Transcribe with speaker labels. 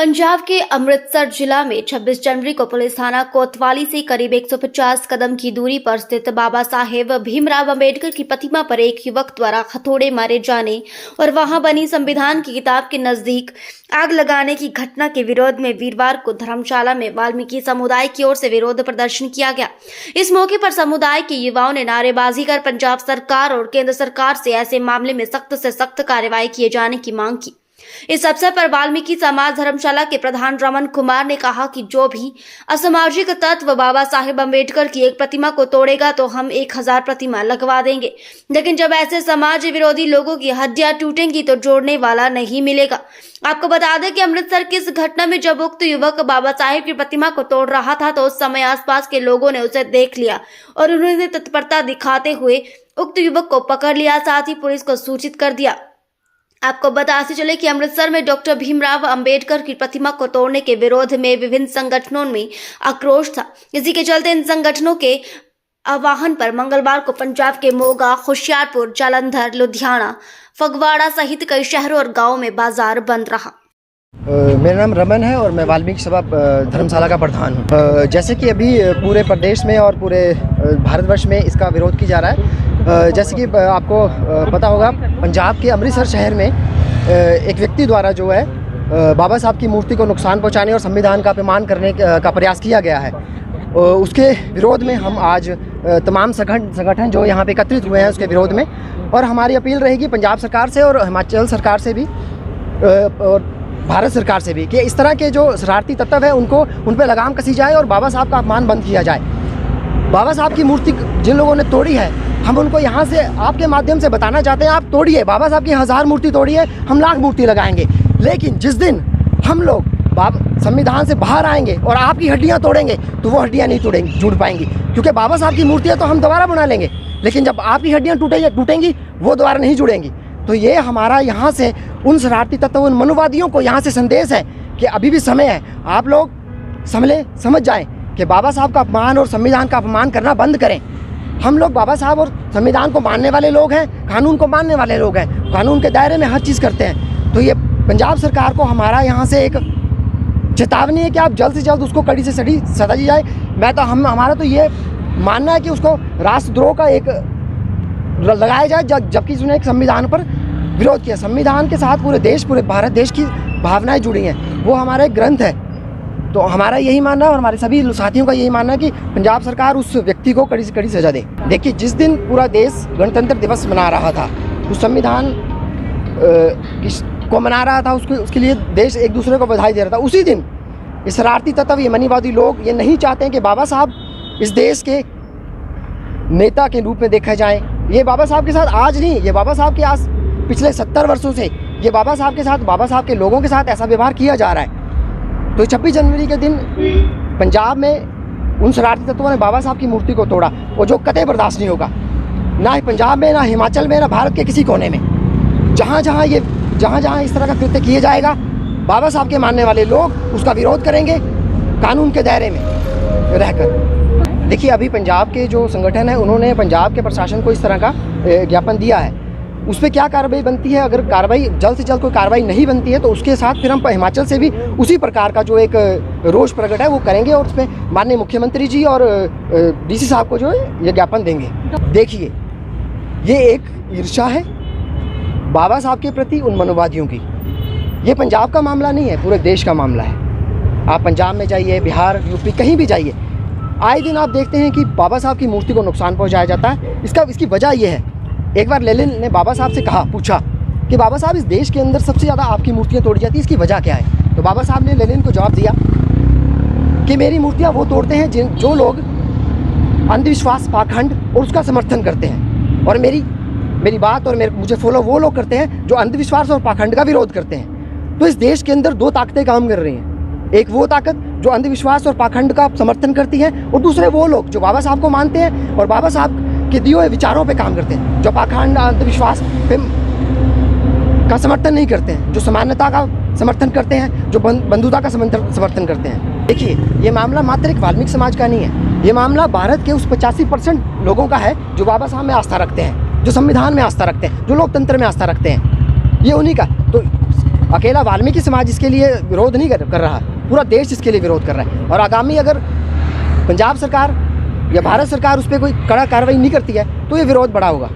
Speaker 1: पंजाब के अमृतसर जिला में 26 जनवरी को पुलिस थाना कोतवाली से करीब 150 कदम की दूरी पर स्थित बाबा साहेब भीमराव अंबेडकर की प्रतिमा पर एक युवक द्वारा हथौड़े मारे जाने और वहां बनी संविधान की किताब के नजदीक आग लगाने की घटना के विरोध में वीरवार को धर्मशाला में वाल्मीकि समुदाय की ओर से विरोध प्रदर्शन किया गया। इस मौके पर समुदाय के युवाओं ने नारेबाजी कर पंजाब सरकार और केंद्र सरकार से ऐसे मामले में सख्त से सख्त कार्रवाई किए जाने की मांग की। इस अवसर पर वाल्मीकि समाज धर्मशाला के प्रधान रमन कुमार ने कहा कि जो भी असामाजिक तत्व बाबा साहेब अंबेडकर की एक प्रतिमा को तोड़ेगा तो हम 1000 प्रतिमा लगवा देंगे, लेकिन जब ऐसे समाज विरोधी लोगों की हड्डियां टूटेंगी तो जोड़ने वाला नहीं मिलेगा। आपको बता दें कि अमृतसर की इस घटना में जब उक्त युवक बाबा साहेब की प्रतिमा को तोड़ रहा था तो उस समय आसपास के लोगों ने उसे देख लिया और उन्होंने तत्परता दिखाते हुए उक्त युवक को पकड़ लिया, साथ ही पुलिस को सूचित कर दिया। आपको बताते चले कि अमृतसर में डॉक्टर भीमराव अंबेडकर की प्रतिमा को तोड़ने के विरोध में विभिन्न संगठनों में आक्रोश था। इसी के चलते इन संगठनों के आह्वान पर मंगलवार को पंजाब के मोगा, होशियारपुर, जालंधर, लुधियाना, फगवाड़ा सहित कई शहरों और गांवों में बाजार बंद रहा।
Speaker 2: मेरा नाम रमन है और मैं वाल्मीकि सभा धर्मशाला का प्रधान हूँ। जैसे कि अभी पूरे प्रदेश में और पूरे भारतवर्ष में इसका विरोध किया जा रहा है। जैसे कि आपको पता होगा, पंजाब के अमृतसर शहर में एक व्यक्ति द्वारा जो है बाबा साहब की मूर्ति को नुकसान पहुंचाने और संविधान का अपमान करने का प्रयास किया गया है। उसके विरोध में हम आज तमाम संगठन जो यहाँ पे एकत्रित हुए हैं उसके विरोध में, और हमारी अपील रहेगी पंजाब सरकार से और हिमाचल सरकार से भी और भारत सरकार से भी कि इस तरह के जो शरारती तत्व है उन पर लगाम कसी जाए और बाबा साहब का अपमान बंद किया जाए। बाबा साहब की मूर्ति जिन लोगों ने तोड़ी है, हम उनको यहाँ से आपके माध्यम से बताना चाहते हैं, आप तोड़िए, बाबा साहब की 1000 मूर्ति तोड़िए, हम लाख मूर्ति लगाएंगे, लेकिन जिस दिन हम लोग संविधान से बाहर आएंगे और आपकी हड्डियाँ तोड़ेंगे तो वो हड्डियाँ नहीं जुड़ पाएंगी, क्योंकि बाबा साहब की मूर्तियाँ तो हम दोबारा बना लेंगे, लेकिन जब आपकी हड्डियाँ टूटेंगी वो दोबारा नहीं जुड़ेंगी। तो ये हमारा यहाँ से उन शरारती तत्व, उन मनुवादियों को यहाँ से संदेश है कि अभी भी समय है, आप लोग समझ जाएं कि बाबा साहब का अपमान और संविधान का अपमान करना बंद करें। हम लोग बाबा साहब और संविधान को मानने वाले लोग हैं, कानून को मानने वाले लोग हैं, कानून के दायरे में हर चीज़ करते हैं। तो ये पंजाब सरकार को हमारा यहाँ से एक चेतावनी है कि आप जल्द से जल्द उसको कड़ी से सड़ी सजा दी जाए। हमारा तो ये मानना है कि उसको राष्ट्रद्रोह का एक लगाया जाए, जबकि उसने एक संविधान पर विरोध किया। संविधान के साथ पूरे भारत देश की भावनाएं जुड़ी हैं, वो हमारा एक ग्रंथ है। तो हमारा यही मानना है और हमारे सभी साथियों का यही मानना है कि पंजाब सरकार उस व्यक्ति को कड़ी से कड़ी सजा दे। देखिए, जिस दिन पूरा देश गणतंत्र दिवस मना रहा था, उस संविधान को मना रहा था, उसके लिए देश एक दूसरे को बधाई दे रहा था, उसी दिन ये शरारती तत्व, ये मनीवादी लोग ये नहीं चाहते हैं कि बाबा साहब इस देश के नेता के रूप में देखा जाए। ये बाबा साहब के साथ आज नहीं, ये बाबा साहब के आज पिछले 70 वर्षों से ये बाबा साहब के साथ, बाबा साहब के लोगों के साथ ऐसा व्यवहार किया जा रहा है। तो 26 जनवरी के दिन पंजाब में उन शरारती तत्वों ने बाबा साहब की मूर्ति को तोड़ा, वो जो कतई बर्दाश्त नहीं होगा, ना ही पंजाब में, ना हिमाचल में, ना भारत के किसी कोने में। जहाँ जहाँ इस तरह का कृत्य किया जाएगा, बाबा साहब के मानने वाले लोग उसका विरोध करेंगे कानून के दायरे में रहकर। देखिए, अभी पंजाब के जो संगठन है उन्होंने पंजाब के प्रशासन को इस तरह का ज्ञापन दिया है, उस पर क्या कार्रवाई बनती है। अगर कार्रवाई जल्द से जल्द कोई कार्रवाई नहीं बनती है तो उसके साथ फिर हम हिमाचल से भी उसी प्रकार का जो एक रोष प्रकट है वो करेंगे और उसमें माननीय मुख्यमंत्री जी और डीसी साहब को जो है ये ज्ञापन देंगे। देखिए, ये एक ईर्ष्या है बाबा साहब के प्रति उन मनुवादियों की। ये पंजाब का मामला नहीं है, पूरे देश का मामला है। आप पंजाब में जाइए, बिहार, यूपी, कहीं भी जाइए, आए दिन आप देखते हैं कि बाबा साहब की मूर्ति को नुकसान पहुँचाया जाता है। इसकी वजह यह है, एक बार लेनिन ने बाबा साहब से पूछा कि बाबा साहब, इस देश के अंदर सबसे ज़्यादा आपकी मूर्तियाँ तोड़ी जाती है, इसकी वजह क्या है? तो बाबा साहब ने लेनिन को जवाब दिया कि मेरी मूर्तियाँ वो तोड़ते हैं जो लोग अंधविश्वास, पाखंड और उसका समर्थन करते हैं, और मेरी बात और मुझे फॉलो वो लोग करते हैं जो अंधविश्वास और पाखंड का विरोध करते हैं। तो इस देश के अंदर 2 ताकतें काम कर रही हैं, एक वो ताकत जो अंधविश्वास और पाखंड का समर्थन करती है, और दूसरे वो लोग जो बाबा साहब को मानते हैं और बाबा साहब के दिए हुए विचारों पे काम करते हैं, जो पाखंड, अंधविश्वास का समर्थन नहीं करते हैं, जो समानता का समर्थन करते हैं, जो बंधुता का समर्थन करते हैं। देखिए, ये मामला मात्र एक वाल्मीकि समाज का नहीं है, ये मामला भारत के उस 85% लोगों का है जो बाबा साहब में आस्था रखते हैं, जो संविधान में आस्था रखते हैं, जो लोकतंत्र में आस्था रखते हैं, ये उन्हीं का। तो अकेला वाल्मीकि समाज इसके लिए विरोध नहीं कर रहा, पूरा देश इसके लिए विरोध कर रहा है। और आगामी अगर पंजाब सरकार या भारत सरकार उस पर कोई कड़ा कार्रवाई नहीं करती है तो ये विरोध बड़ा होगा।